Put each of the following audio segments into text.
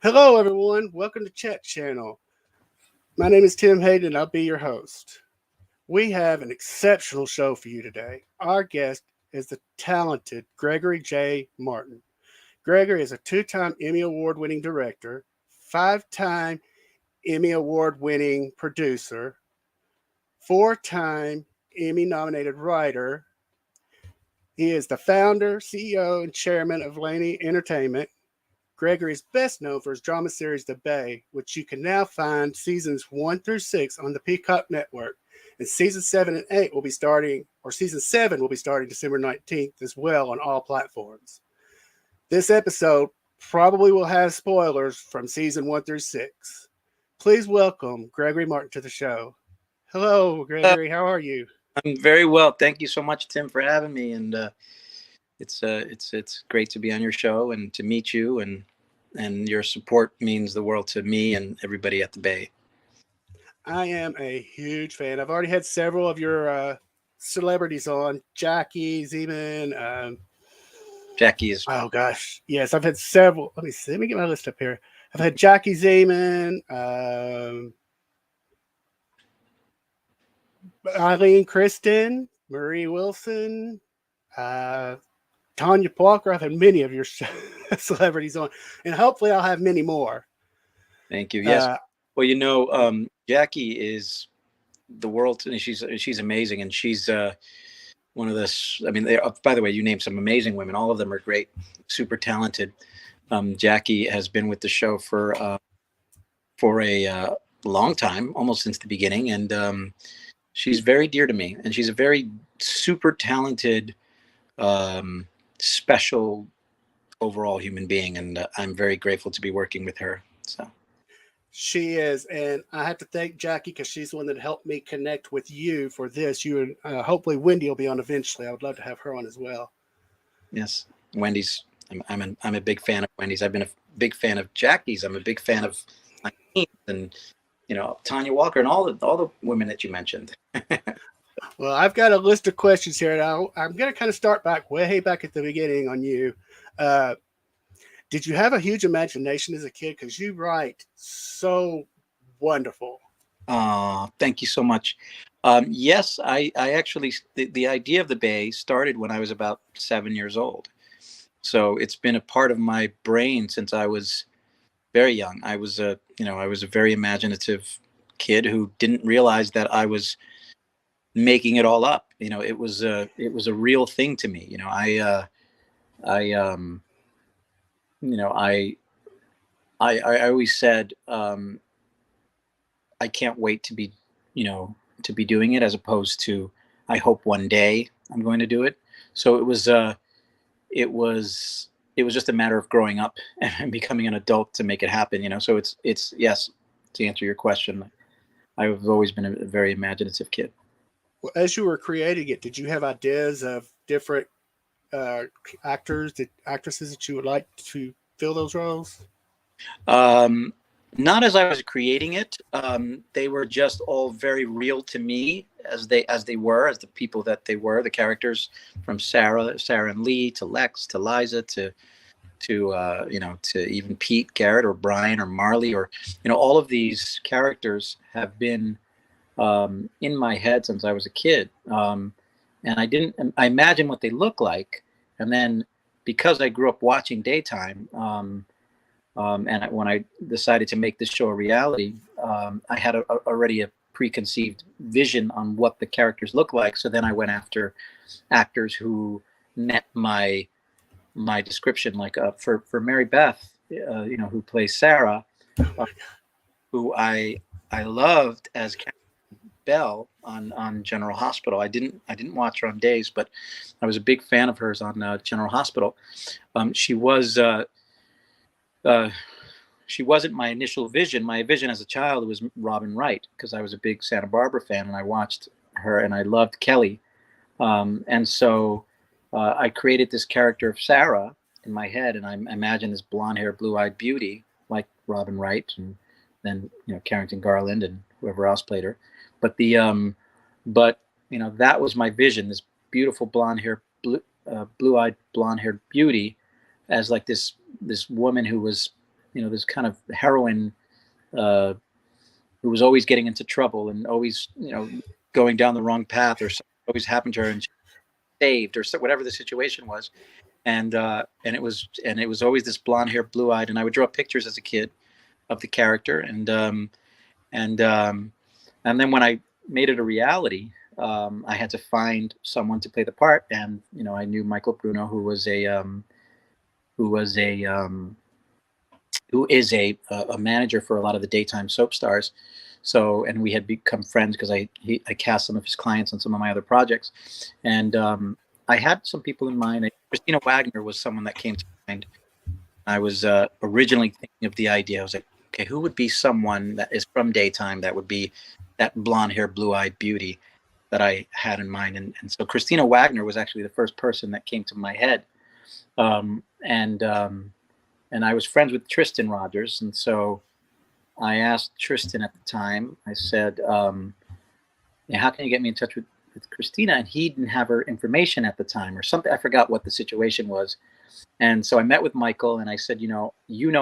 Hello, everyone. Welcome to Chat Channel. My name is Tim Hayden, and I'll be your host. We have an exceptional show for you today. Our guest is the talented Gregori J. Martin. Gregory is a two-time Emmy Award-winning director, five-time Emmy Award-winning producer, four-time Emmy-nominated writer. He is the founder, CEO, and chairman of LANY Entertainment. Gregory is best known for his drama series The Bay, which you can now find seasons 1 through 6 on the Peacock network. And season 7 and 8 will be starting, or season 7 will be starting December 19th as well on all platforms. This episode probably will have spoilers from season 1 through 6. Please welcome Gregory Martin to the show. Hello, Uh, Gregory. How are you? I'm very well. Thank you so much, Tim, for having me. And it's great to be on your show and to meet you. And your support means the world to me and everybody at the Bay. I am a huge fan. I've already had several of your celebrities on. Jackie, Zeman. Jackie is Oh gosh, yes, I've had several. Let me see. Let me get my list up here. I've had Jackie Zeman, Eileen Kristen, Marie Wilson, uh, Tanya Parker. I've had many of your celebrities on, and hopefully I'll have many more. Thank you. Yes. Uh, Well, Jackie is the world. And she's amazing, and she's one of this. I mean, by the way, you named some amazing women. All of them are great, super talented. Jackie has been with the show for a long time, almost since the beginning, and she's very dear to me, and she's a very super talented, special overall human being, and I'm very grateful to be working with her. So she is, and I have to thank Jackie because she's the one that helped me connect with you for this. You and hopefully Wendy will be on eventually. I would love to have her on as well. yes, Wendy's. I'm a big fan of Wendy's. I've been a big fan of Jackie's. I'm a big fan of Eileen and Tanya Walker and all the women that you mentioned. Well, I've got a list of questions here, and I'm going to kind of start back way back at the beginning on you. Uh, did you have a huge imagination as a kid? Because you write so wonderful. Thank you so much. Yes, I actually the idea of the Bay started when I was about 7 years old. So it's been a part of my brain since I was very young. I was a very imaginative kid who didn't realize that I was making it all up. It was a real thing to me. I you know I always said, I can't wait to be doing it, as opposed to I hope one day I'm going to do it. So it was it was just a matter of growing up and becoming an adult to make it happen. So it's yes, to answer your question, I've always been a very imaginative kid. Well, as you were creating it, did you have ideas of different uh, actresses that you would like to fill those roles? Um, Not as I was creating it. They were just all very real to me, as the people that they were, the characters, from Sarah and Lee, to Lex, to Liza, to even Pete, Garrett, or Brian, or Marley, or all of these characters have been in my head since I was a kid. And I imagine what they look like, and then because I grew up watching daytime. When I decided to make this show a reality, I had already a preconceived vision on what the characters look like. So then I went after actors who met my description, like for Mary Beth, who plays Sarah, uh, who I loved as Karen Bell on General Hospital. I didn't watch her on Days, but I was a big fan of hers on General Hospital. She was. Uh, she wasn't my initial vision. My vision as a child was Robin Wright, because I was a big Santa Barbara fan and I watched her and I loved Kelly. And so I created this character of Sarah in my head, and I imagined this blonde-haired, blue-eyed beauty like Robin Wright, and then Carrington Garland and whoever else played her. But that was my vision: this beautiful blonde-haired, blue-eyed, blonde-haired beauty, as like this woman who was this kind of heroine who was always getting into trouble and always, going down the wrong path, or something always happened to her and she saved, or whatever the situation was. And it was always this blonde hair, blue eyed, and I would draw pictures as a kid of the character, and then when I made it a reality, I had to find someone to play the part, and I knew Michael Bruno, who is a manager for a lot of the daytime soap stars. So, and we had become friends because I cast some of his clients on some of my other projects, and I had some people in mind. Christina Wagner was someone that came to mind. I was originally thinking of the idea. I was like, okay, who would be someone that is from daytime that would be that blonde hair, blue eyed beauty that I had in mind? And so Christina Wagner was actually the first person that came to my head. And I was friends with Tristan Rogers. And so I asked Tristan at the time, I said, how can you get me in touch with Christina? And he didn't have her information at the time or something. I forgot what the situation was. And so I met with Michael and I said, you know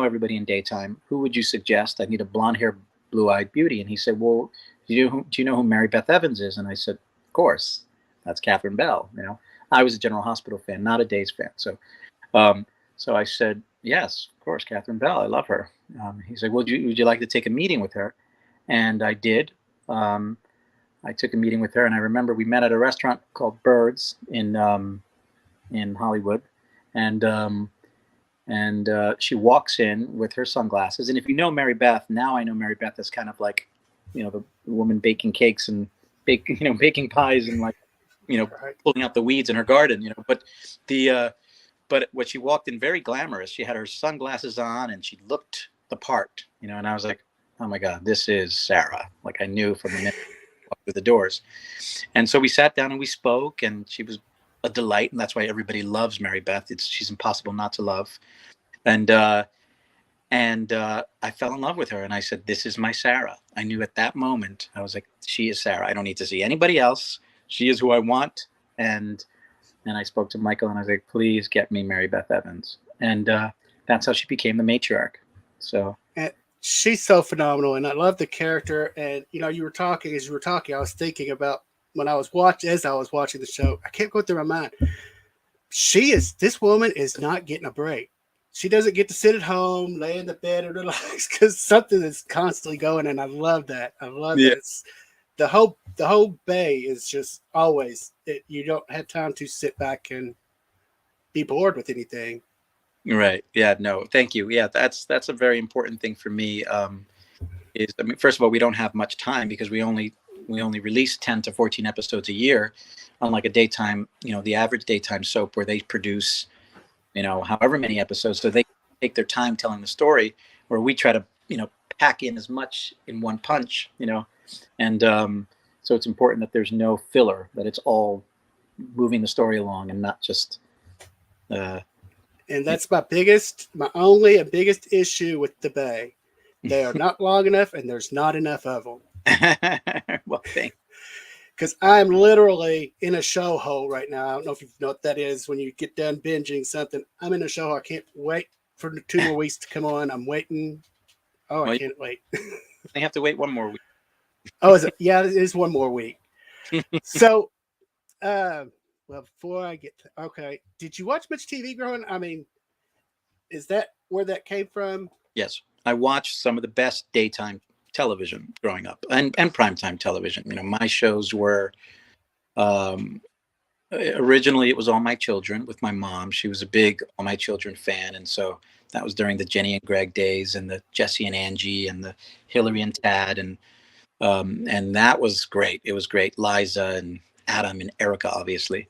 everybody in daytime. Who would you suggest? I need a blonde hair, blue eyed beauty. And he said, well, do you know who Mary Beth Evans is? And I said, of course, that's Catherine Bell. I was a General Hospital fan, not a Days fan. So, so I said, yes, of course, Catherine Bell. I love her. He said, well, would you like to take a meeting with her? And I did. I took a meeting with her, and I remember we met at a restaurant called Birds in Hollywood, and she walks in with her sunglasses. And if you know Mary Beth, now I know Mary Beth as kind of like, the woman baking cakes and baking pies and like, pulling out the weeds in her garden, but what she walked in very glamorous. She had her sunglasses on and she looked the part, and I was like, oh my God, this is Sarah. Like I knew from the minute I walked through the doors. And so we sat down and we spoke, and she was a delight. And that's why everybody loves Mary Beth. She's impossible not to love. And I fell in love with her, and I said, this is my Sarah. I knew at that moment, I was like, she is Sarah. I don't need to see anybody else. She is who I want. And I spoke to Michael and I was like, please get me Mary Beth Evans. And that's how she became the matriarch. So. And she's so phenomenal. And I love the character. And, as you were talking, I was thinking about as I was watching the show, I can't go through my mind. This woman is not getting a break. She doesn't get to sit at home, lay in the bed and relax because something is constantly going. And I love that. I love that. The whole bay is just always, you don't have time to sit back and be bored with anything. Right. Yeah. No, thank you. Yeah. That's a very important thing for me. First of all, we don't have much time because we only release 10 to 14 episodes a year, unlike a daytime, the average daytime soap where they produce, however many episodes. So they take their time telling the story, where we try to, pack in as much in one punch, and so it's important that there's no filler, that it's all moving the story along and not just. And that's my biggest issue with the Bay. They are not long enough, and there's not enough of them. Well, thanks. Because I'm literally in a show hole right now. I don't know if you know what that is. When you get done binging something, I'm in a show hole. I can't wait for 2 more weeks to come on. I'm waiting. Oh, I can't wait. They have to wait 1 more week. Oh, is it? Yeah, it is 1 more week. So, before I get okay, did you watch much TV growing? I mean, is that where that came from? Yes, I watched some of the best daytime television growing up, and primetime television. My shows were originally it was All My Children with my mom. She was a big All My Children fan, and so that was during the Jenny and Greg days, and the Jesse and Angie, and the Hillary and Tad, and that was great. It was great. Liza and Adam and Erica, obviously.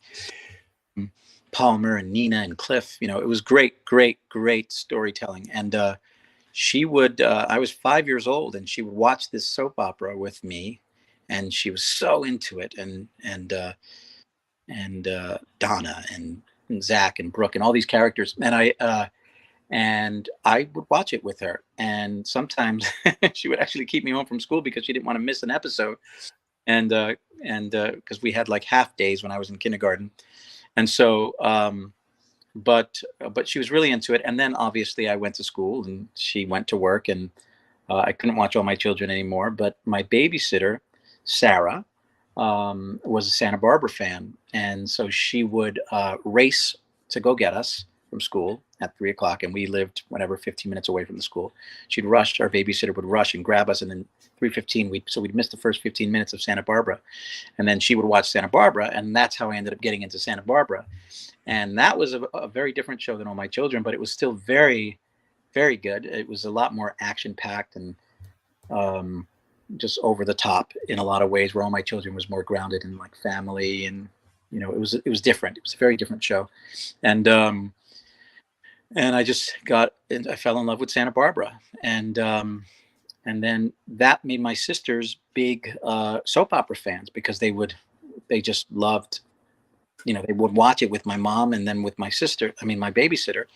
Palmer and Nina and Cliff. It was great storytelling. And she would. I was 5 years old, and she would watch this soap opera with me, and she was so into it. And Donna and Zach and Brooke and all these characters, and I would watch it with her. And sometimes she would actually keep me home from school because she didn't want to miss an episode. And because we had like half days when I was in kindergarten. And so but she was really into it. And then obviously I went to school and she went to work, and I couldn't watch All My Children anymore. But my babysitter, Sarah, was a Santa Barbara fan, and so she would race to go get us from school at 3 o'clock, and we lived whatever 15 minutes away from the school. She'd rush, our babysitter would rush and grab us, and then 3:15 we'd miss the first 15 minutes of Santa Barbara, and then she would watch Santa Barbara, and that's how I ended up getting into Santa Barbara. And that was a very different show than All My Children, but it was still very, very good. It was a lot more action packed and just over the top in a lot of ways, where All My Children was more grounded in like family, and it was different. It was a very different show. And I just I fell in love with Santa Barbara, and then that made my sisters big soap opera fans, because they just loved, they would watch it with my mom and then with my sister, my babysitter.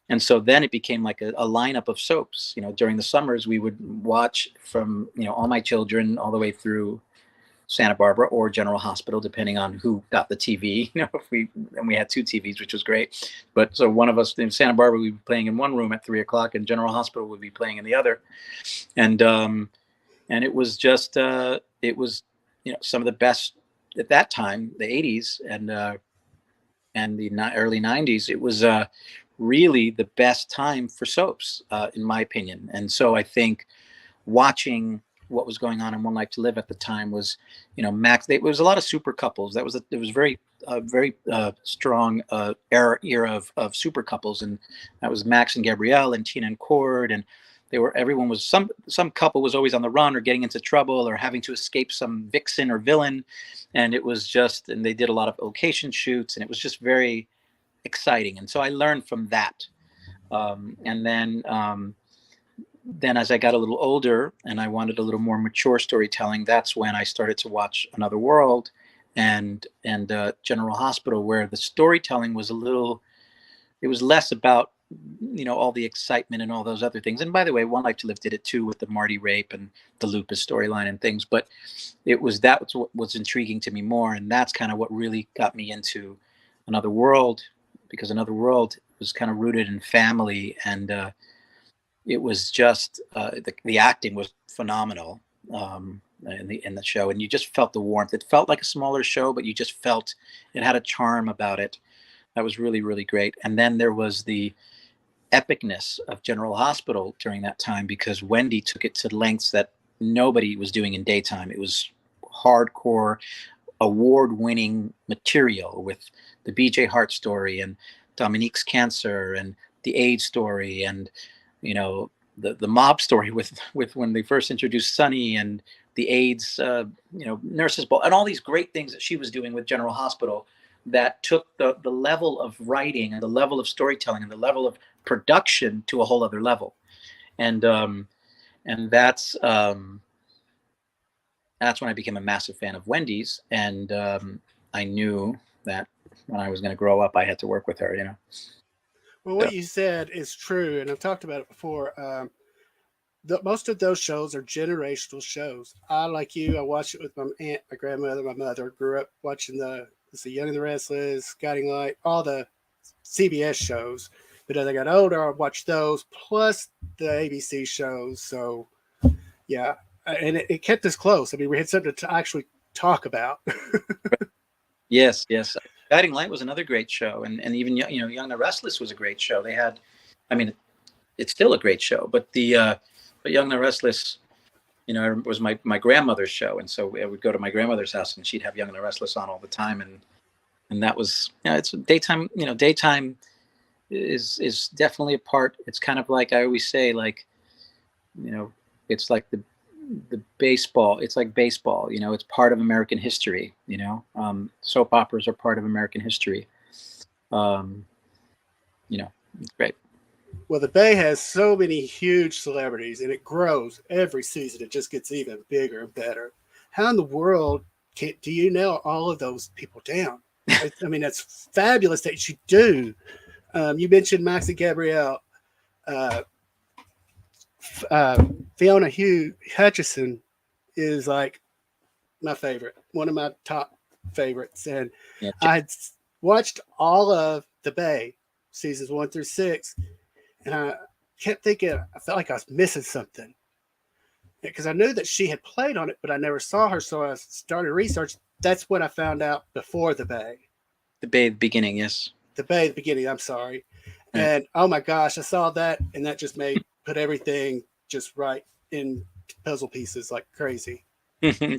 And so then it became like a lineup of soaps. During the summers, we would watch from, All My Children all the way through Santa Barbara or General Hospital, depending on who got the TV. If we had two TVs, which was great. But so one of us in Santa Barbara, we'd be playing in one room at 3 o'clock, and General Hospital would be playing in the other. And it was just it was some of the best at that time, the 80s and the early 90s. It was really the best time for soaps, in my opinion. And so I think watching what was going on in One Life to Live at the time was, Max. There was a lot of super couples. It was very strong era of super couples, and that was Max and Gabrielle and Tina and Cord, and everyone was some couple was always on the run or getting into trouble or having to escape some vixen or villain, and they did a lot of location shoots, and it was just very exciting. And so I learned from that, and then as I got a little older and I wanted a little more mature storytelling, that's when I started to watch Another World and General Hospital, where the storytelling was it was less about all the excitement and all those other things. And by the way, One Life to Live did it too, with the Marty rape and the lupus storyline and things, but that's what was intriguing to me more. And that's kind of what really got me into Another World, because Another World was kind of rooted in family, and it was just the acting was phenomenal in the show, and you just felt the warmth. It felt like a smaller show, but you just felt it had a charm about it that was really, really great. And then there was the epicness of General Hospital during that time, because Wendy took it to lengths that nobody was doing in daytime. It was hardcore, award-winning material, with the BJ Hart story and Dominique's cancer and the AIDS story, and the mob story with when they first introduced Sonny, and the AIDS nurses ball, and all these great things that she was doing with General Hospital, that took the level of writing and the level of storytelling and the level of production to a whole other level. And that's when I became a massive fan of Wendy's, and I knew that when I was going to grow up, I had to work with her. Well, what you said is true, and I've talked about it before. Most of those shows are generational shows. Like you, I watched it with my aunt, my grandmother, my mother. Grew up watching the Young and the Restless, Guiding Light, all the CBS shows. But as I got older, I watched those plus the ABC shows. So, yeah, and it kept us close. I mean, we had something to actually talk about. Yes. Guiding Light was another great show, and even Young and the Restless was a great show. They had, it's still a great show, but but Young and the Restless, was my grandmother's show, and so I would go to my grandmother's house, and she'd have Young and the Restless on all the time, and that was, it's daytime. Daytime is definitely a part. It's kind of like I always say, like, it's like the baseball. It's like baseball. It's part of American history. Soap operas are part of American history. It's great. Well, the Bay has so many huge celebrities, and it grows every season. It just gets even bigger and better. How in the world do you nail all of those people down? That's fabulous that you do. You mentioned Max and Gabrielle. Fiona Hutchison is like my favorite, one of my top favorites. And Yeah. I had watched all of the Bay seasons 1 through 6, and I kept thinking I felt like I was missing something because I knew that she had played on it, but I never saw her. So I started research. That's when I found out before the Bay. The Bay at the beginning, yes. The Bay at the beginning. I'm sorry, Yeah. and oh my gosh, I saw that, and that just put everything just right in puzzle pieces like crazy.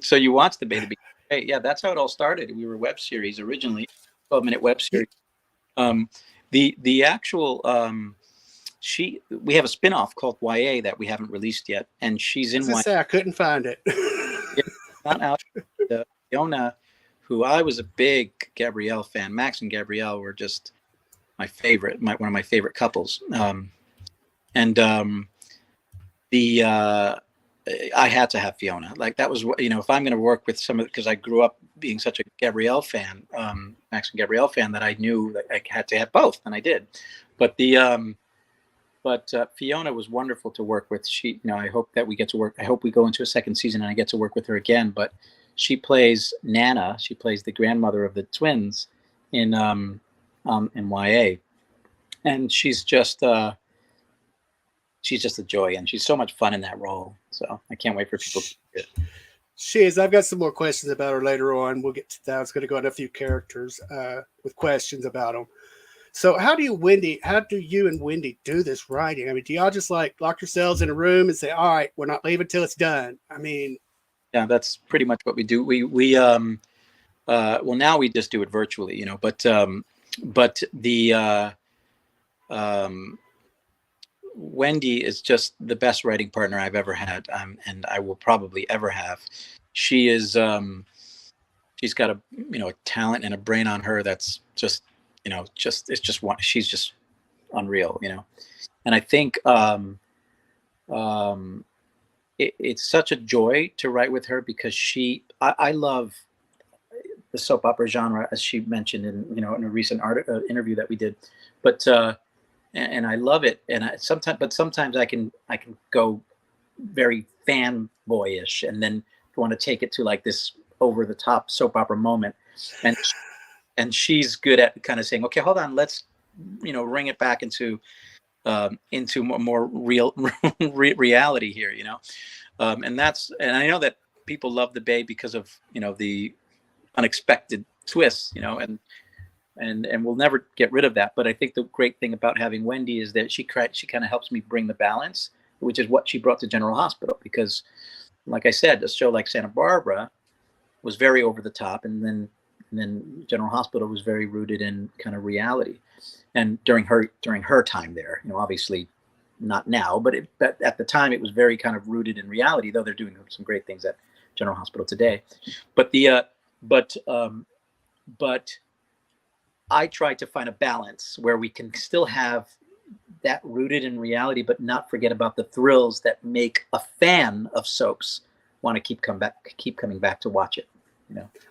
So you watched the Bay at the beginning. Hey, yeah, that's how it all started. We were a web series originally, 12-minute web series. The actual we have a spin-off called YA that we haven't released yet, and she's in YA. I couldn't find it. Not out. Fiona, who I was a big Gabrielle fan. Max and Gabrielle were just my favorite, one of my favorite couples. I had to have Fiona. Like that was, if I'm going to work with some of, because I grew up being such a Gabrielle fan, Max and Gabrielle fan, that I knew that I had to have both, and I did. But Fiona was wonderful to work with. She, I hope that we get to work. I hope we go into a second season and I get to work with her again. But she plays Nana. She plays the grandmother of the twins in YA, and she's just a joy, and she's so much fun in that role. So I can't wait for people to see it. She is. I've got some more questions about her later on. We'll get to that. I was going to go into a few characters with questions about them. So how do you and Wendy do this writing? I mean, do y'all just like lock yourselves in a room and say, all right, we're not leaving till it's done? I mean, yeah, that's pretty much what we do. Well, now we just do it virtually, but Wendy is just the best writing partner I've ever had, and I will probably ever have. She is, she's got a talent and a brain on her that's just, she's just unreal, And I think it's such a joy to write with her because I love the soap opera genre, as she mentioned in a recent interview that we did, but. And I love it. And sometimes I can go very fanboyish and then want to take it to like this over the top soap opera moment. And she's good at kind of saying, okay, hold on, let's, ring it back into more real reality here, and I know that people love the Bay because of, the unexpected twists, and we'll never get rid of that. But I think the great thing about having Wendy is that she kind of helps me bring the balance, which is what she brought to General Hospital. Because, like I said, a show like Santa Barbara was very over the top, and then General Hospital was very rooted in kind of reality. And during her time there, obviously not now, but at the time it was very kind of rooted in reality. Though they're doing some great things at General Hospital today, but I try to find a balance where we can still have that rooted in reality, but not forget about the thrills that make a fan of soaps want to keep coming back to watch it.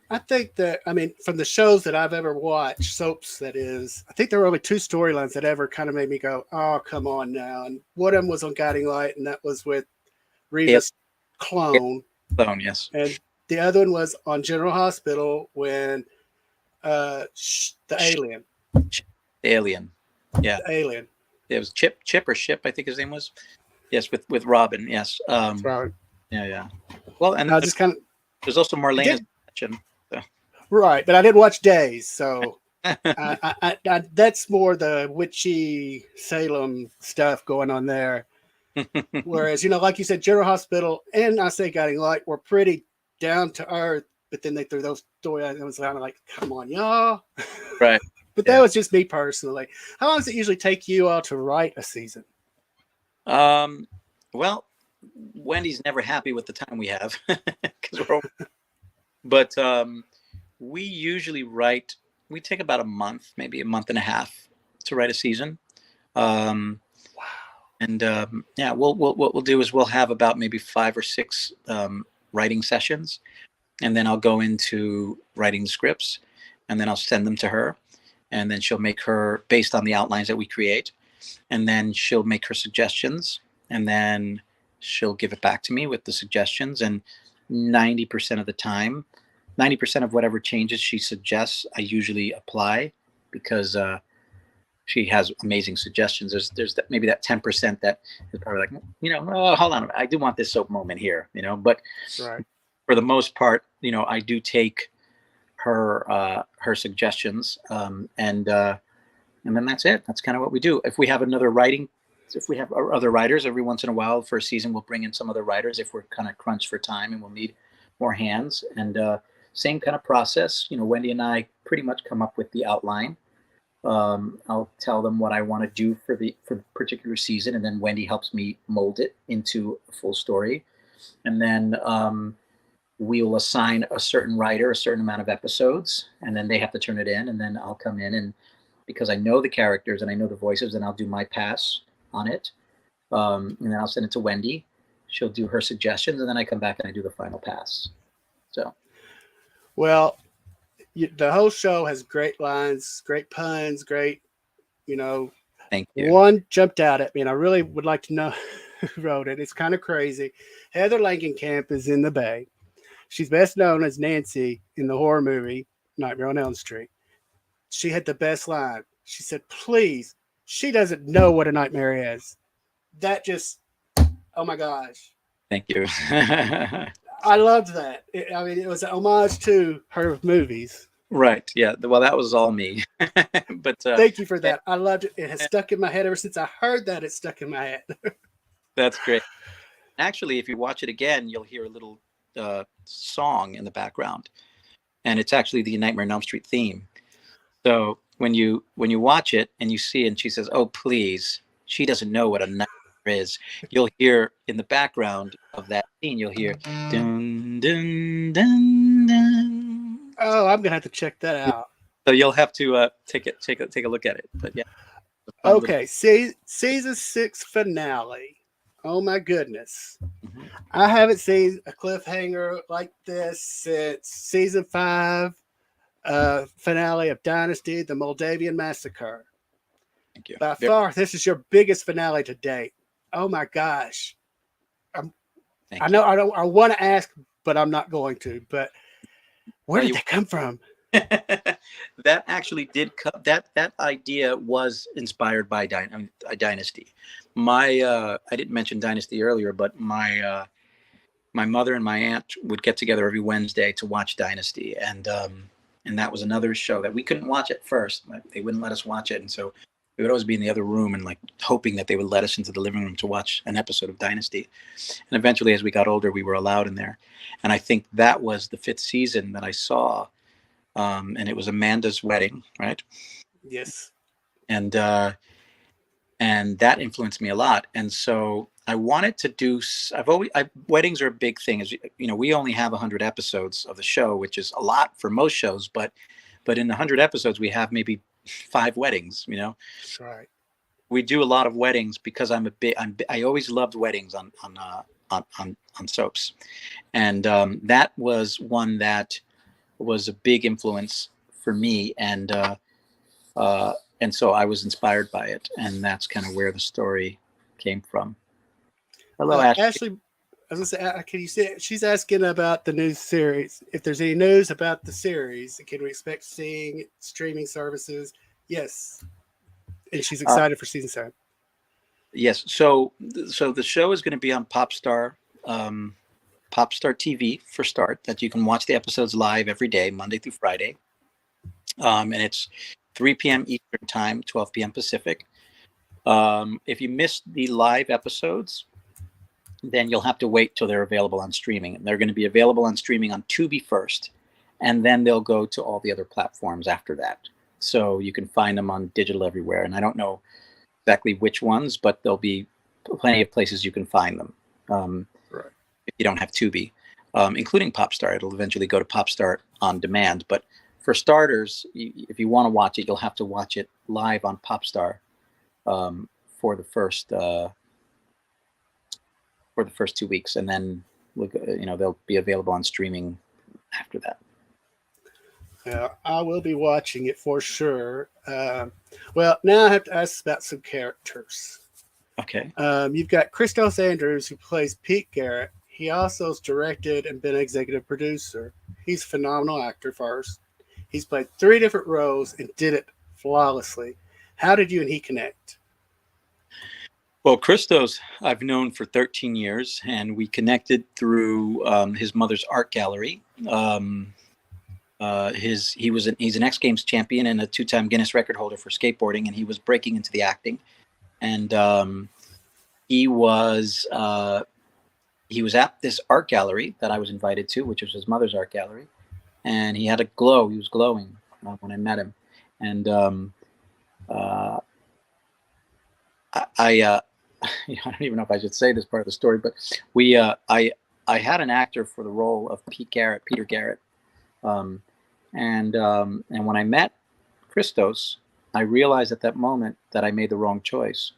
I think that, from the shows that I've ever watched, soaps that is, I think there were only two storylines that ever kind of made me go, oh, come on now. And one of them was on Guiding Light, and that was with Reva's clone. Clone, yes. And the other one was on General Hospital when the alien. The alien. Yeah. The alien. It was Chip or Ship, I think his name was. Yes, with Robin, yes. Robin. Yeah. Well, and I just kind of, there's also Marlena. So. Right, but I didn't watch Days, so I that's more the witchy Salem stuff going on there. Whereas, like you said, General Hospital and I say Guiding Light were pretty down to earth, but then they threw those storylines. I was kind of like, come on, y'all. Right. But that was just me personally. How long does it usually take you all to write a season? Well, Wendy's never happy with the time we have because we're over. But we usually we take about a month, maybe a month and a half to write a season. Wow. And what we'll do is we'll have about maybe 5 or 6 writing sessions. And then I'll go into writing the scripts, and then I'll send them to her. And then she'll make her, based on the outlines that we create. And then she'll make her suggestions. And then she'll give it back to me with the suggestions. And 90% of the time, 90% of whatever changes she suggests, I usually apply because she has amazing suggestions. There's that, maybe that 10% that is probably like, oh, hold on, I do want this soap moment here, but Right. for the most part, I do take her suggestions, and then that's it. That's kind of what we do. If we have other writers, every once in a while for a season, we'll bring in some other writers if we're kind of crunched for time and we'll need more hands. And same kind of process. Wendy and I pretty much come up with the outline. I'll tell them what I want to do for the particular season, and then Wendy helps me mold it into a full story. And then we will assign a certain writer a certain amount of episodes, and then they have to turn it in, and then I'll come in, and because I know the characters and I know the voices, and I'll do my pass on it, and then I'll send it to Wendy. She'll do her suggestions, and then I come back and I do the final pass. So, well, the whole show has great lines, great puns, great, thank you. One jumped out at me, and I really would like to know who wrote it. It's kind of crazy. Heather Langenkamp is in the Bay. She's best known as Nancy in the horror movie Nightmare on Elm Street. She had the best line. She said, "Please, she doesn't know what a nightmare is." That just, oh my gosh. Thank you. I loved that. It was an homage to her movies. Right. Yeah. Well, that was all me. But thank you for that. I loved it. It has stuck in my head ever since I heard that. It's stuck in my head. That's great. Actually, if you watch it again, you'll hear a little song in the background, and it's actually the Nightmare on Elm Street theme. So when you watch it and you see it, and she says, "Oh, please, she doesn't know what a nightmare is," you'll hear in the background of that scene, you'll hear dun dun dun dun. Oh, I'm gonna have to check that out. So you'll have to take a look at it. But yeah. Okay, season 6 finale. Oh my goodness. Mm-hmm. I haven't seen a cliffhanger like this since season 5 finale of Dynasty, the Moldavian Massacre. Thank you. By far, this is your biggest finale to date. Oh my gosh. I know I want to ask, but I'm not going to. But where did that come from? That actually did come. That idea was inspired by Dynasty. I didn't mention Dynasty earlier, but my mother and my aunt would get together every Wednesday to watch Dynasty, and that was another show that we couldn't watch at first. They wouldn't let us watch it, and so we would always be in the other room and like hoping that they would let us into the living room to watch an episode of Dynasty. And eventually, as we got older, we were allowed in there. And I think that was the 5th season that I saw. And it was Amanda's wedding, right? Yes. And that influenced me a lot. And so I wanted to do. Weddings are a big thing. As we only have 100 episodes of the show, which is a lot for most shows. But in the 100 episodes, we have maybe 5 weddings. That's right. We do a lot of weddings because I always loved weddings on soaps, and that was one that was a big influence for me, and so I was inspired by it, and that's kind of where the story came from. Hello, Ashley. Ashley, I was gonna say, can you say she's asking about the new series? If there's any news about the series, can we expect seeing streaming services? Yes, and she's excited for season 7. Yes, so the show is going to be on Popstar TV for start. That you can watch the episodes live every day, Monday through Friday, and it's 3 p.m. Eastern time, 12 p.m. Pacific. If you missed the live episodes, then you'll have to wait till they're available on streaming. And they're going to be available on streaming on Tubi first, and then they'll go to all the other platforms after that. So you can find them on digital everywhere. And I don't know exactly which ones, but there'll be plenty of places you can find them. Right. If you don't have Tubi, including Popstar, it'll eventually go to Popstar on demand. But for starters, if you want to watch it, you'll have to watch it live on Popstar for the first 2 weeks, and then they'll be available on streaming after that. I will be watching it for sure. Well, now I have to ask about some characters. Okay. You've got Kristos Andrews, who plays Pete Garrett. He also has directed and been an executive producer. He's a phenomenal actor first. He's played 3 different roles and did it flawlessly. How did you and he connect? Well, Kristos, I've known for 13 years, and we connected through his mother's art gallery. He's an X Games champion and a 2-time Guinness record holder for skateboarding, and he was breaking into the acting. And he was at this art gallery that I was invited to, which was his mother's art gallery, and he had a glow. He was glowing when I met him, and I don't even know if I should say this part of the story, but I had an actor for the role of Peter Garrett, and when I met Kristos, I realized at that moment that I made the wrong choice,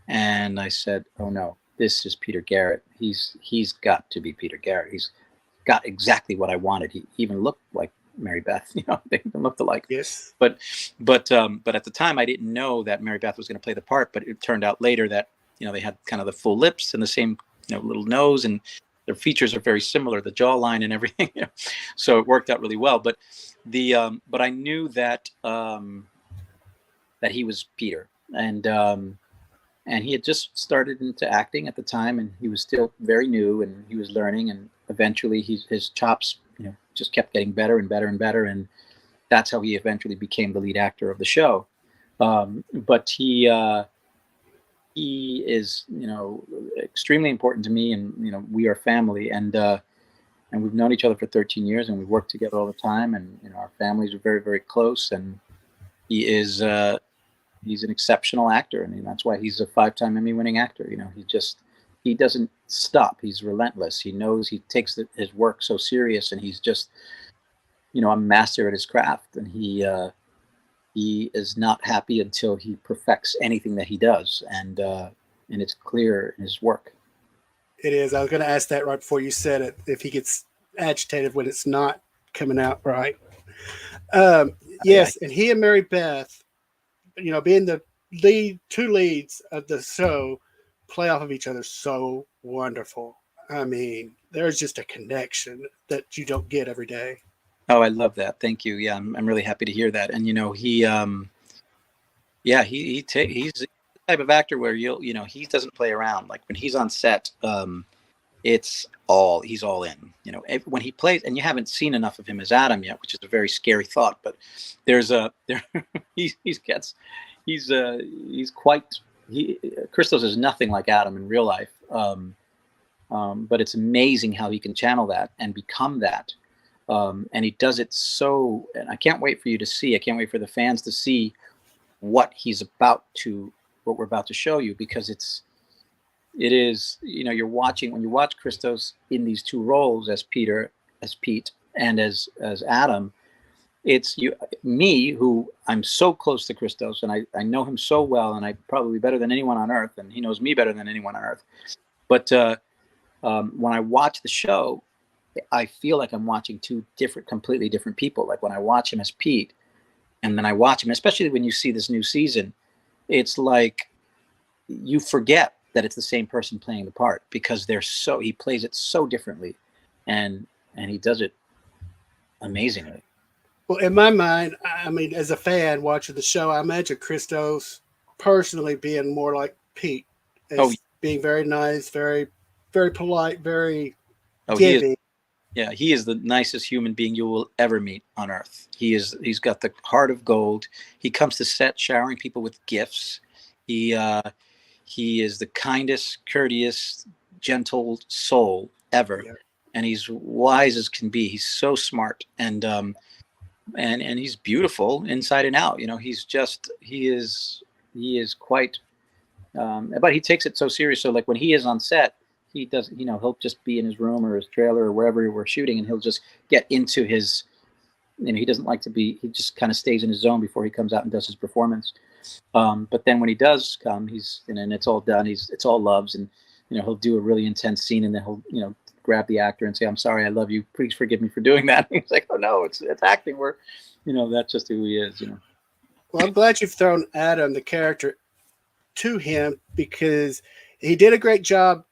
and I said, "Oh no, this is Peter Garrett. He's got to be Peter Garrett. He's got exactly what I wanted. He even looked like Mary Beth. They even looked alike." Yes. But at the time, I didn't know that Mary Beth was going to play the part. But it turned out later that they had kind of the full lips and the same little nose, and their features are very similar, the jawline and everything. So it worked out really well. But but I knew that that he was Peter, and he had just started into acting at the time, and he was still very new, and he was learning, and eventually his chops just kept getting better and better and better, and that's how he eventually became the lead actor of the show. But he is extremely important to me, and we are family, and we've known each other for 13 years, and we've worked together all the time, and our families are very, very close, and he is he's an exceptional actor. I mean, that's why he's a 5-time Emmy-winning actor. He doesn't stop. He's relentless. He knows he takes his work so serious, and he's just a master at his craft, and he is not happy until he perfects anything that he does, and it's clear in his work. It is. I was going to ask that right before you said it, if he gets agitated when it's not coming out right. Yes, and he and Mary Beth, being the two leads of the show, play off of each other so wonderful. I mean, there's just a connection that you don't get every day. Oh, I love that. Thank you. Yeah, I'm really happy to hear that. And he's the type of actor where he doesn't play around. Like when he's on set, he's all in. When he plays, and you haven't seen enough of him as Adam yet, which is a very scary thought. But Kristos is nothing like Adam in real life. But it's amazing how he can channel that and become that. And he does it so, and I can't wait for you to see. I can't wait for the fans to see what we're about to show you, because it is, when you watch Kristos in these two roles as Pete, and as Adam, it's me, who I'm so close to Kristos, and I know him so well, and I probably better than anyone on earth, and he knows me better than anyone on earth. But when I watch the show, I feel like I'm watching two completely different people. Like when I watch him as Pete, and then I watch him, especially when you see this new season, it's like you forget that it's the same person playing the part, because he plays it so differently, and he does it amazingly. Well, in my mind, I mean, as a fan watching the show, I imagine Kristos personally being more like Pete, being very nice, very, very polite, very giving. He is the nicest human being you will ever meet on earth. He's got the heart of gold. He comes to set showering people with gifts. He is the kindest, courteous, gentle soul ever. Yeah. And he's wise as can be. He's so smart, and he's beautiful inside and out. He is quite, but he takes it so serious. So like when he is on set, he does, he'll just be in his room or his trailer or wherever we're shooting, and he'll just get into his, he doesn't like to be, he just kind of stays in his zone before he comes out and does his performance. But then when he does come, and it's all done, it's all loves, and, he'll do a really intense scene, and then he'll, grab the actor and say, "I'm sorry, I love you. Please forgive me for doing that." He's like, "Oh no, it's acting. That's just who he is, Well, I'm glad you've thrown Adam, the character, to him, because he did a great job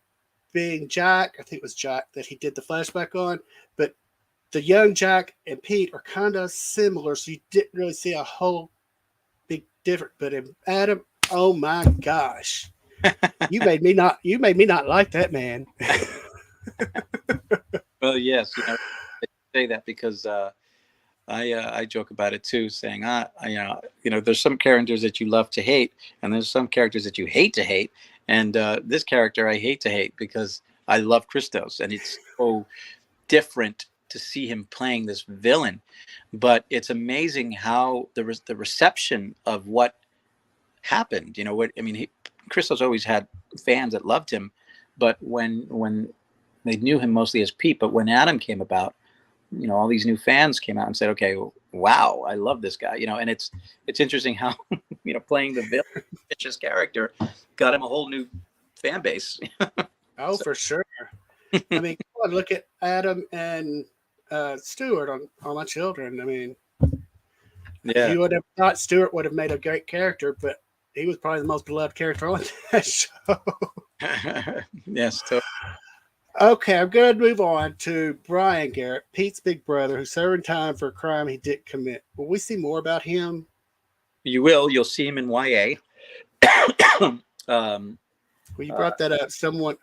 being Jack. I think it was Jack that he did the flashback on, but the young Jack and Pete are kind of similar, so you didn't really see a whole big different. But in Adam, oh my gosh, you made me not like that man. Well, yes, I say that because I joke about it too, saying there's some characters that you love to hate, and there's some characters that you hate to hate, and this character I hate to hate because I love Kristos, and it's so different to see him playing this villain. But it's amazing how the reception of what happened. Christos always had fans that loved him, but when they knew him mostly as Pete, but when Adam came about, all these new fans came out and said, okay, wow, I love this guy, and it's interesting how playing the villain vicious character got him a whole new fan base. Oh, for sure. I mean, come on, look at Adam and Stewart on All My Children. I mean, yeah, you would have thought Stewart would have made a great character, but he was probably the most beloved character on that show. Yes. Totally. Okay, I'm going to move on to Brian Garrett, Pete's big brother, who's serving time for a crime he didn't commit. Will we see more about him? You'll see him in YA. Well, you brought that up. Someone,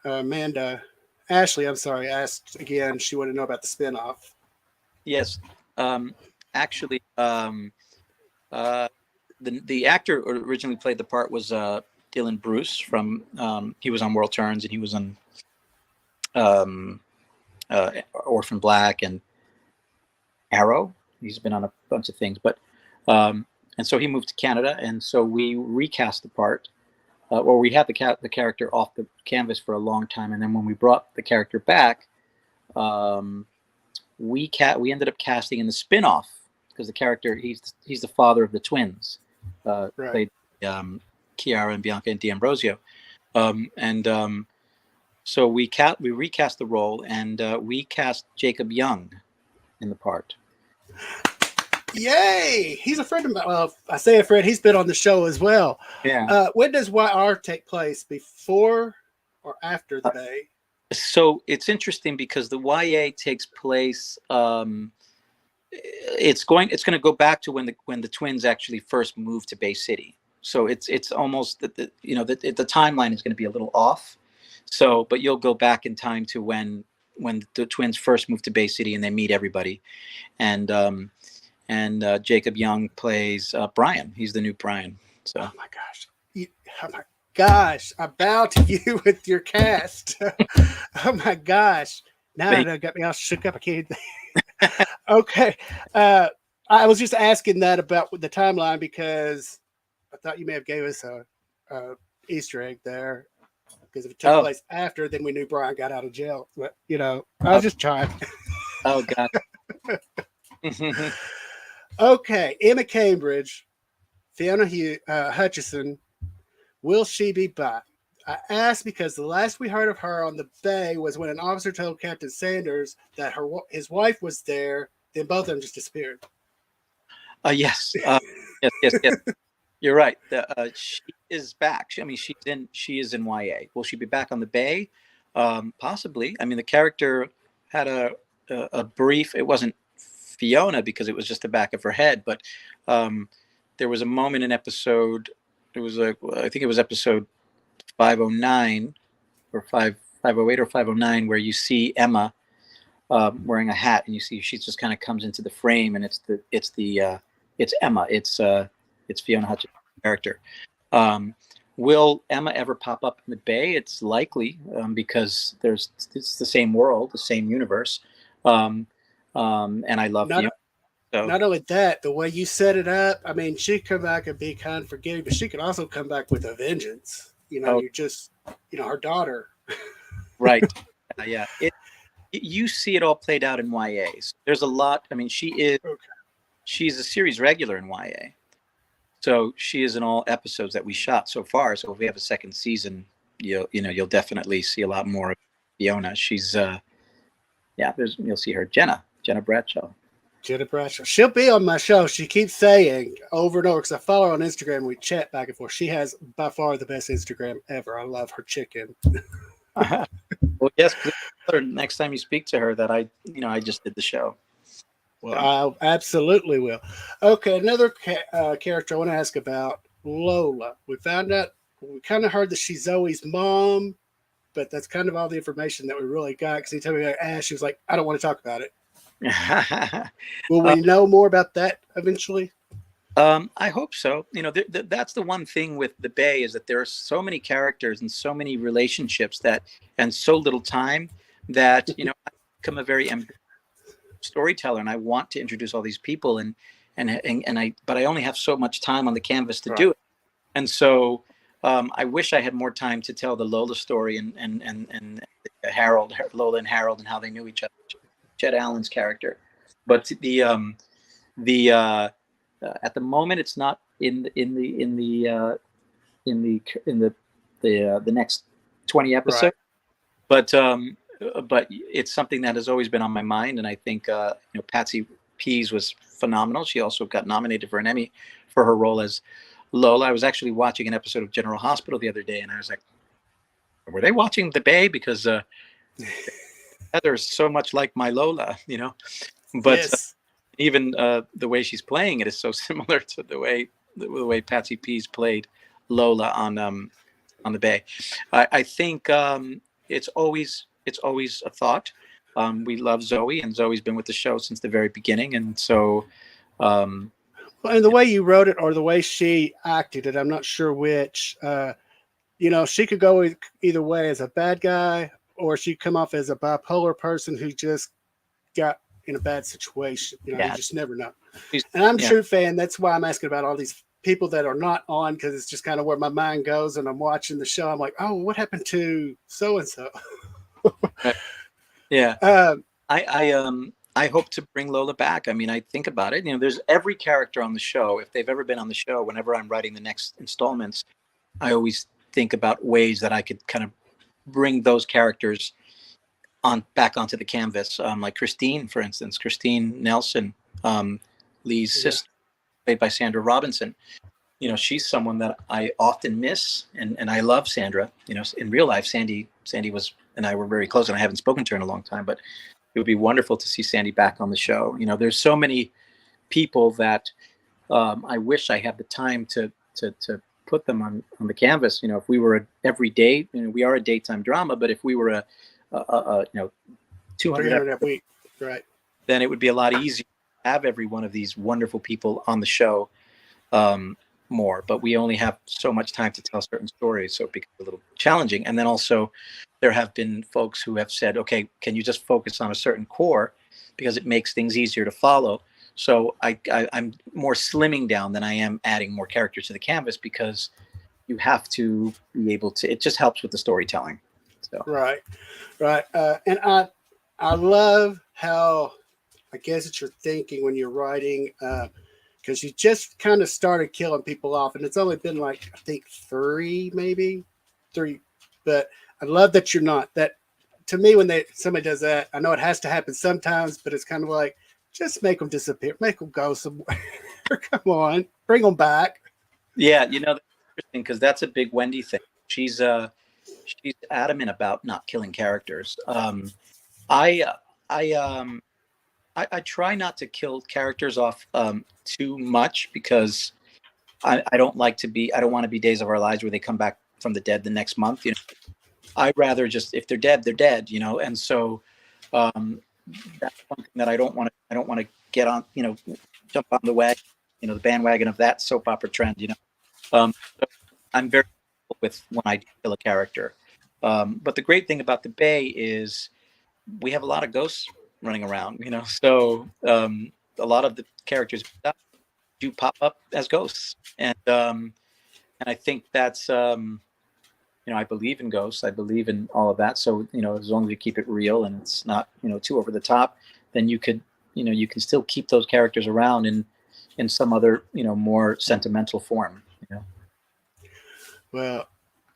Ashley, I'm sorry, asked again. She wanted to know about the spinoff. Yes. Actually, the actor who originally played the part was Dylan Bruce from. He was on World Turns, and he was on Orphan Black and Arrow. He's been on a bunch of things, but and so he moved to Canada, and so we recast the part. We had the character off the canvas for a long time, and then when we brought the character back, we ended up casting in the spinoff because the character he's the father of the twins, Right. played Chiara and Bianca and D'Ambrosio, so we recast the role, and we cast Jacob Young in the part. Yay! He's a friend of mine. Well, I say a friend. He's been on the show as well. Yeah. When does YR take place? Before or after the Bay? So it's interesting because the YA takes place. It's going to go back to when the twins actually first moved to Bay City. So it's almost the timeline is going to be a little off. So, but you'll go back in time to when the twins first moved to Bay City and they meet everybody, and Jacob Young plays Brian. He's the new Brian. So. Oh my gosh! Oh my gosh! I bow to you with your cast. Oh my gosh! Now it got me all shook up. I can't. Okay, I was just asking that about the timeline because I thought you may have gave us a Easter egg there. Because if it took place after, then we knew Brian got out of jail. But I was just trying. Oh God. Okay, Emma Cambridge, Fiona Hutchison, will she be back? I asked because the last we heard of her on the Bay was when an officer told Captain Sanders that his wife was there. Then both of them just disappeared. Yes. Yes. You're right. She is back. She is in YA. Will she be back on the Bay? Possibly. I mean, the character had a brief. It wasn't Fiona because it was just the back of her head, but there was a moment in episode. It was I think it was episode 509 or 508 or 509 where you see Emma wearing a hat, and you see she just kind of comes into the frame, and it's Emma. It's Fiona Hutchinson's character. Will Emma ever pop up in the Bay? It's likely because it's the same world, the same universe, and I love Fiona. So. Not only that, the way you set it up, I mean, she could come back and be kind of forgiving, but she could also come back with a vengeance. You just, her daughter. Right. Yeah. You see it all played out in YAs. There's a lot. I mean, she's a series regular in YA. So she is in all episodes that we shot so far. So if we have a second season, you'll definitely see a lot more of Fiona. She's you'll see her. Jenna Bradshaw. Jenna Bradshaw. She'll be on my show. She keeps saying over and over, because I follow her on Instagram and we chat back and forth. She has by far the best Instagram ever. I love her chicken. Well, yes, please tell her next time you speak to her that I just did the show. Well, I absolutely will. Okay, another character I want to ask about Lola. We found out, we kind of heard that she's Zoe's mom, but that's kind of all the information that we really got. Because he told me, she was like, I don't want to talk about it. Will Uh, we know more about that eventually? I hope so. That's the one thing with the Bay is that there are so many characters and so many relationships that, and so little time that I become a very ambitious storyteller, and I want to introduce all these people, but I only have so much time on the canvas to do Right. it, and so I wish I had more time to tell the Lola story and Lola and Harold, and how they knew each other. Chet Allen's character, but the at the moment it's not in the next 20 Right. episodes, but it's something that has always been on my mind, and I think Patsy Pease was phenomenal. She also got nominated for an Emmy for her role as Lola. I was actually watching an episode of General Hospital the other day, and I was like, were they watching The Bay? Because Heather's so much like my Lola. But Yes. even the way she's playing it is so similar to the way Patsy Pease played Lola on the Bay. I think it's always a thought. We love Zoe, and Zoe's been with the show since the very beginning, and so um, And the way you wrote it or the way she acted it, I'm not sure which. She could go either way as a bad guy, or she would come off as a bipolar person who just got in a bad situation. You yeah, just never know. she's, And I'm a yeah, true fan. That's why I'm asking about all these people that are not on, because it's just kind of where my mind goes. And I'm watching the show. I'm like, oh, what happened to so and so? right, yeah. Um, I hope to bring Lola back. I mean, I think about it. There's every character on the show. If they've ever been on the show, whenever I'm writing the next installments, I always think about ways that I could kind of bring those characters on back onto the canvas. Like Christine, for instance, Christine Nelson, Lee's yeah, sister, played by Sandra Robinson. She's someone that I often miss, and I love Sandra. In real life, Sandy was and I were very close, and I haven't spoken to her in a long time, but it would be wonderful to see Sandy back on the show. There's so many people that I wish I had the time to put them on the canvas. If we were a everyday, we are a daytime drama, but if we were a 200 300 a episodes, week. Right. then it would be a lot easier to have every one of these wonderful people on the show more. But we only have so much time to tell certain stories, so it becomes a little challenging. And then also, there have been folks who have said, "Okay, can you just focus on a certain core because it makes things easier to follow?" So I'm more slimming down than I am adding more characters to the canvas, because you have to be able to. It just helps with the storytelling. So Right. Right. And I love how, I guess it's your thinking when you're writing, because you just kind of started killing people off, and it's only been like, I think maybe three. But I love that you're not that. To me, when somebody does that, I know it has to happen sometimes, but it's kind of like, just make them disappear, make them go somewhere. Come on, bring them back. yeah, that's interesting, because that's a big Wendy thing. She's adamant about not killing characters. I I I try not to kill characters off too much, because I don't want to be Days of Our Lives where they come back from the dead the next month. I'd rather just, if they're dead, they're dead. And so um, that's one thing that I don't want to get on, jump on the wagon, the bandwagon of that soap opera trend. So I'm very careful with when I kill a character. But the great thing about the Bay is we have a lot of ghosts running around. So a lot of the characters do pop up as ghosts, and I think that's I believe in ghosts. I believe in all of that. So as long as you keep it real and it's not too over the top, then you can still keep those characters around in some other more sentimental form. Well,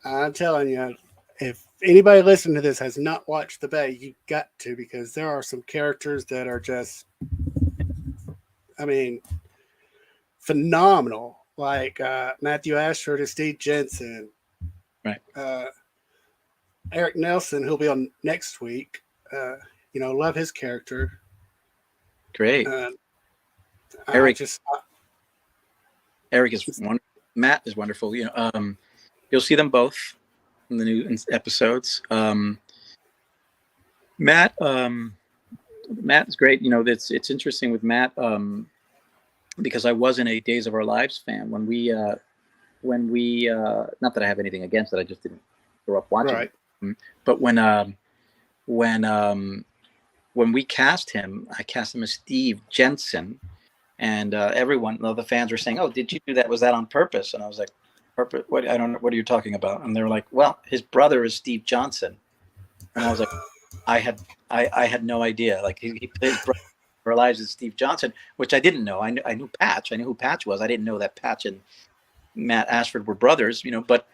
I'm telling you, if anybody listening to this has not watched The Bay, you got to, because there are some characters that are just, I mean, phenomenal. Like Matthew Ashford and Steve Jensen, Right. uh, Eric Nelson, who'll be on next week. Love his character. Great. Uh, I Eric just, Eric is wonderful. Matt is wonderful. You'll see them both in the new episodes. Matt, Matt is great. It's interesting with Matt because I wasn't a Days of Our Lives fan when we not that I have anything against it, I just didn't grow up watching Right. it. But when we cast him, I cast him as Steve Jensen, and everyone, all the fans were saying, "Oh, did you do that? Was that on purpose?" And I was like, "Purpose? What? I don't know. What are you talking about?" And they were like, "Well, his brother is Steve Johnson," and I was like, I had no idea. Like he plays brother in our lives as Steve Johnson, which I didn't know. I knew Patch. I knew who Patch was. I didn't know that Patch and Matt Ashford were brothers, but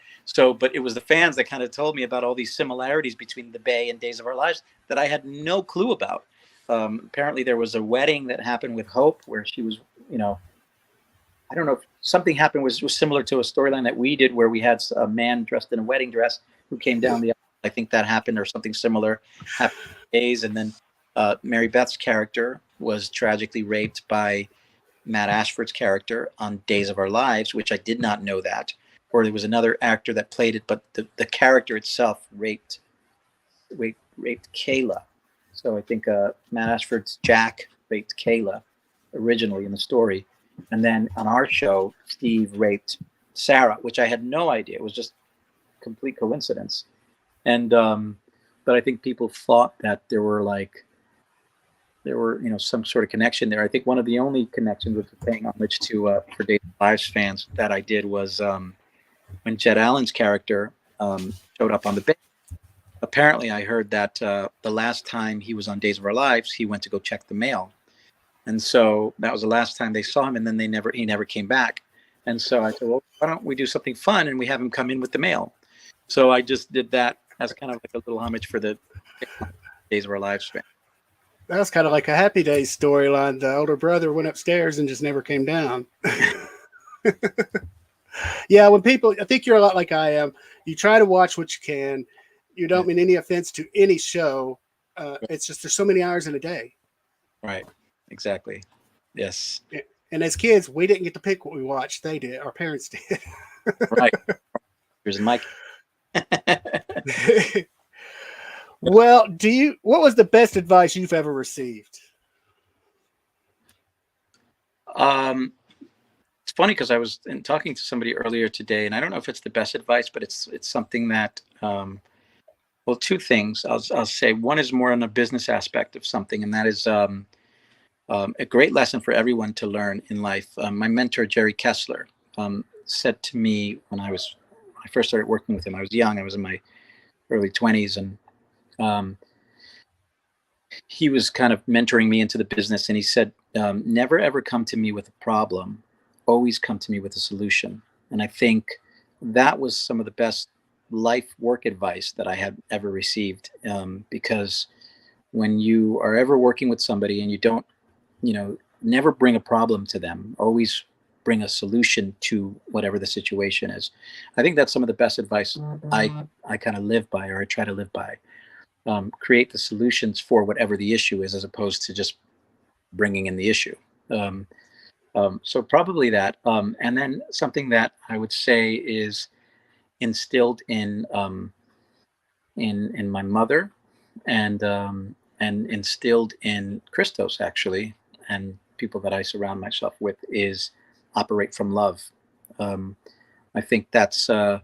it was the fans that kind of told me about all these similarities between The Bay and Days of Our Lives that I had no clue about. Apparently there was a wedding that happened with Hope where she was, I don't know if something happened was similar to a storyline that we did where we had a man dressed in a wedding dress who came down the aisle. I think that happened or something similar happened days. And then Mary Beth's character was tragically raped by Matt Ashford's character on Days of Our Lives, which I did not know that. Or there was another actor that played it, but the character itself raped Kayla. So I think Matt Ashford's Jack raped Kayla originally in the story. And then on our show, Steve raped Sarah, which I had no idea. It was just complete coincidence. And but I think people thought that there were some sort of connection there. I think one of the only connections with paying homage to for Days of Our Lives fans that I did was when Jed Allen's character showed up on The Bay. Apparently, I heard that the last time he was on Days of Our Lives, he went to go check the mail, and so that was the last time they saw him. And then he never came back. And so I said, well, why don't we do something fun and we have him come in with the mail? So I just did that as kind of like a little homage for the Days of Our Lives fan. That was kind of like a Happy Days storyline. The older brother went upstairs and just never came down. Yeah, when people, I think you're a lot like I am. You try to watch what you can. You don't mean any offense to any show. It's just there's so many hours in a day. Right. Exactly. Yes. And as kids, we didn't get to pick what we watched. They did. Our parents did. Right. Here's Mike. Well, what was the best advice you've ever received? It's funny because I was talking to somebody earlier today, and I don't know if it's the best advice, but it's something that, well, two things I'll say. One is more on a business aspect of something, and that is a great lesson for everyone to learn in life. My mentor, Jerry Kessler, said to me when I first started working with him, I was young, I was in my early 20s, and he was kind of mentoring me into the business. And he said, never ever come to me with a problem, always come to me with a solution. And I think that was some of the best life work advice that I had ever received, because when you are ever working with somebody and you don't, never bring a problem to them, always bring a solution to whatever the situation is. I think that's some of the best advice I kind of live by, or I try to live by. Create the solutions for whatever the issue is, as opposed to just bringing in the issue. So probably that. And then something that I would say is instilled in my mother, and instilled in Kristos, actually, and people that I surround myself with, is operate from love. I think that's a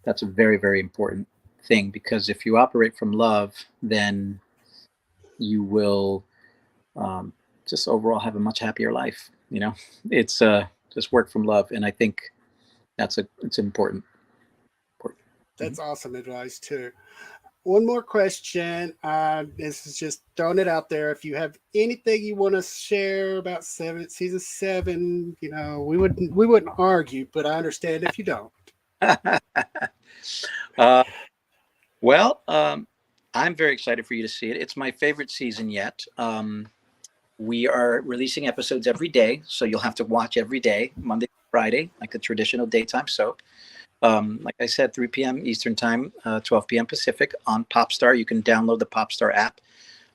very, very important thing, because if you operate from love, then you will just overall have a much happier life. It's just work from love, and I think it's important. That's awesome advice too. One more question. This is just throwing it out there. If you have anything you want to share about season 7, we wouldn't argue, but I understand if you don't. Well, I'm very excited for you to see it. It's my favorite season yet. We are releasing episodes every day, so you'll have to watch every day, Monday to Friday, like the traditional daytime soap. Like I said, 3 p.m. Eastern time, 12 p.m. Pacific on Popstar. You can download the Popstar app,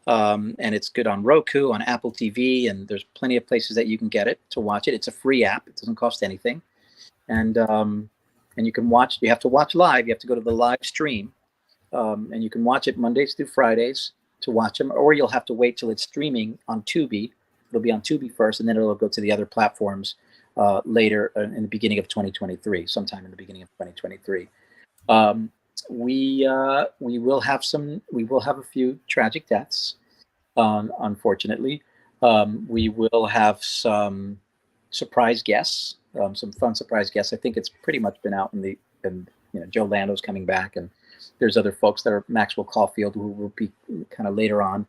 and it's good on Roku, on Apple TV, and there's plenty of places that you can get it to watch it. It's a free app. It doesn't cost anything. and you can watch. You have to watch live. You have to go to the live stream, and you can watch it Mondays through Fridays to watch them, or you'll have to wait till it's streaming on Tubi. It'll be on Tubi first, and then it'll go to the other platforms later in the beginning of 2023, sometime in the beginning of 2023. We will have a few tragic deaths, unfortunately. We will have some surprise guests, some fun surprise guests. I think it's pretty much been out Joe Lando's coming back, and there's other folks that are Maxwell Caulfield, who will be kind of later on.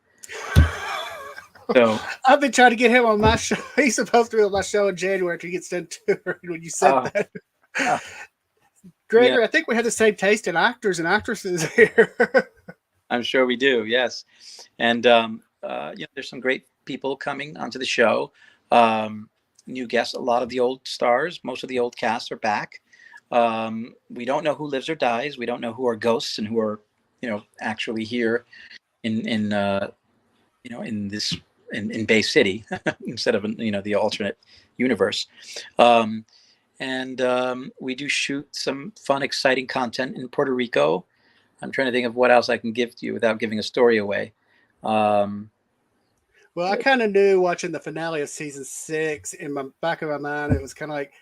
So I've been trying to get him on my show. He's supposed to be on my show in January after he gets done touring. When you said that, Gregor, I think we have the same taste in actors and actresses here. I'm sure we do. Yes, and there's some great people coming onto the show. New guests. A lot of the old stars, most of the old cast are back. We don't know who lives or dies. We don't know who are ghosts and who are, actually here in Bay City instead of the alternate universe. We do shoot some fun, exciting content in Puerto Rico. I'm trying to think of what else I can give to you without giving a story away. Well, I kind of knew watching the finale of season 6 in my back of my mind. It was kind of like,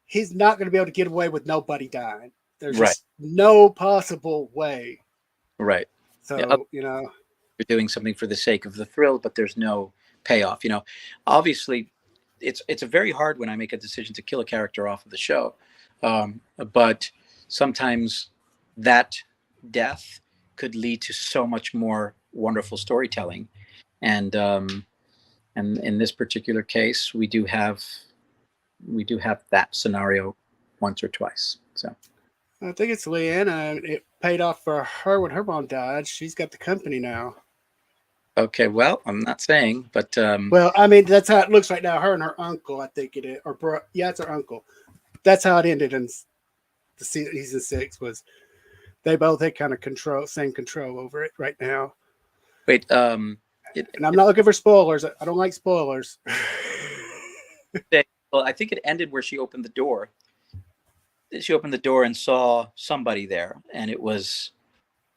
he's not going to be able to get away with nobody dying. There's just no possible way. Right. So, you're doing something for the sake of the thrill, but there's no payoff. Obviously, it's a very hard when I make a decision to kill a character off of the show. But sometimes that death could lead to so much more wonderful storytelling. And in this particular case, we do have that scenario once or twice. So I think it's Leanna. It paid off for her when her mom died. She's got the company now. Okay, well, I'm not saying, but well, I mean, that's how it looks right now. Her and her uncle, I think it is, it's her uncle. That's how it ended in the season 6. Was they both had kind of same control over it right now. Wait, and I'm not looking for spoilers. I don't like spoilers. Well, I think it ended where she opened the door. She opened the door and saw somebody there, and it was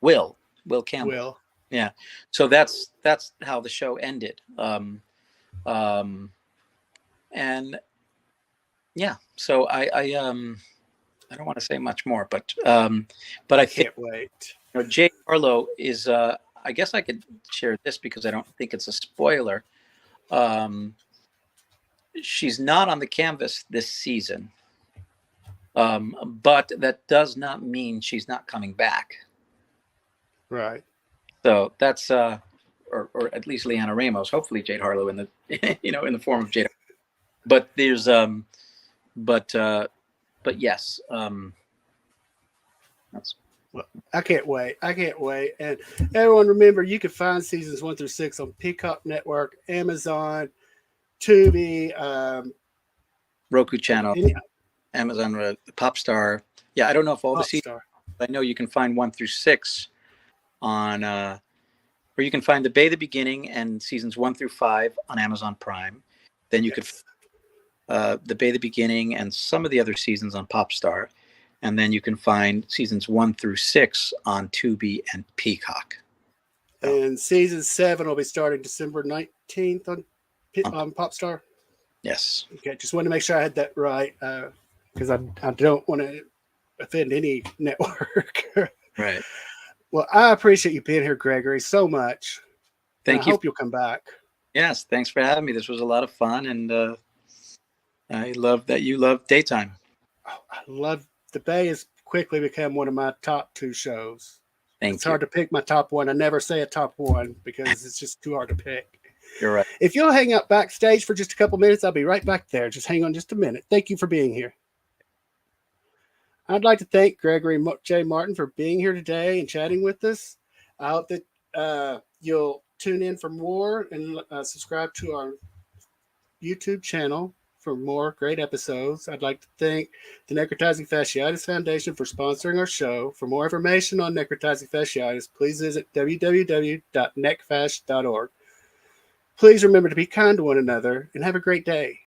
Will Campbell. Will. Yeah. So that's how the show ended. And yeah, so I don't want to say much more, but I can't wait. Jay Harlow is I guess I could share this because I don't think it's a spoiler. She's not on the canvas this season. But that does not mean she's not coming back. Right. So that's or at least Leanna Ramos, hopefully Jade Harlow in the in the form of Jade. But there's but yes, that's. Well, I can't wait. And everyone, remember, you can find seasons 1 through 6 on Peacock Network, Amazon, Tubi, Roku channel, Amazon, Popstar. Yeah, I don't know if all the seasons. I know you can find 1 through 6 on, or you can find The Bay the Beginning and seasons 1 through 5 on Amazon Prime. Then you could The Bay the Beginning and some of the other seasons on Popstar. And then you can find seasons 1 through 6 on Tubi and Peacock. And season 7 will be starting December 19th on Popstar. Yes. Okay, just wanted to make sure I had that right, because I don't want to offend any network. Right. Well, I appreciate you being here, Gregory, so much. Thank you. I hope you'll come back. Yes, thanks for having me. This was a lot of fun, and I love that you love daytime. Oh, I love The Bay has quickly become one of my top 2 shows. It's hard to pick my top 1. I never say a top 1 because it's just too hard to pick. You're right. If you'll hang out backstage for just a couple minutes, I'll be right back there. Just hang on just a minute. Thank you for being here. I'd like to thank Gregori J. Martin for being here today and chatting with us. I hope that you'll tune in for more and subscribe to our YouTube channel for more great episodes. I'd like to thank the Necrotizing Fasciitis Foundation for sponsoring our show. For more information on necrotizing fasciitis, please visit www.necfash.org. Please remember to be kind to one another and have a great day.